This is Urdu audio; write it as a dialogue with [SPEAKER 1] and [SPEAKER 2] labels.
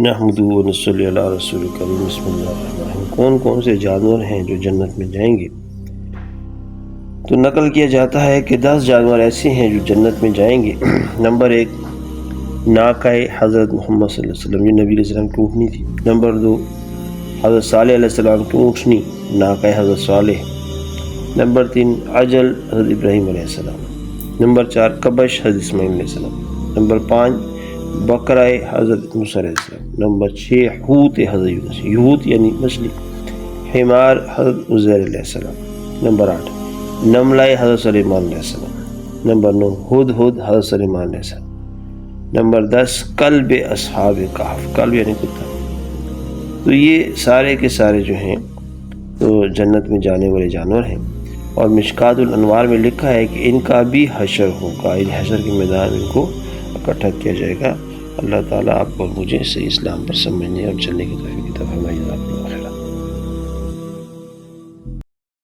[SPEAKER 1] نحمدہ و نصلی علی رسول کریم بسم اللہ الرحمن الرحیم۔ کون کون سے جانور ہیں جو جنت میں جائیں گے؟ تو نقل کیا جاتا ہے کہ 10 جانور ایسے ہیں جو جنت میں جائیں گے۔ نمبر 1 ناقہ حضرت محمد صلی اللہ علیہ وسلم، یہ نبی علیہ السلام کی اونٹنی تھی۔ نمبر 2 حضرت صالح علیہ السلام کی اونٹنی، ناقہ حضرت صالح۔ نمبر 3 عجل حضرت ابراہیم علیہ السلام۔ نمبر 4 کبش حضرت اسماعیل علیہ السلام۔ نمبر 5 بقرہ حضرت موسیٰ علیہ السلام۔ نمبر 6 حوت حضرت یونس، یہوت یعنی مچھلی۔ حمار حضرت عزیر علیہ السلام۔ نمبر 8 نملہ حضرت سلیمان علیہ السلام۔ نمبر 9 ہدہد حضرت سلیمان علیہ السلام۔ نمبر 10 کلب اصحاب کہف، کلب یعنی کتا۔ تو یہ سارے کے سارے جو ہیں تو جنت میں جانے والے جانور ہیں، اور مشکات الانوار میں لکھا ہے کہ ان کا بھی حشر ہوگا، ان حشر کے میدان ان کو اکٹھا کیا جائے گا۔ اللہ تعالیٰ آپ اور مجھے صحیح اسلام پر سمجھنے اور چلنے کی توفیق عطا فرمائے۔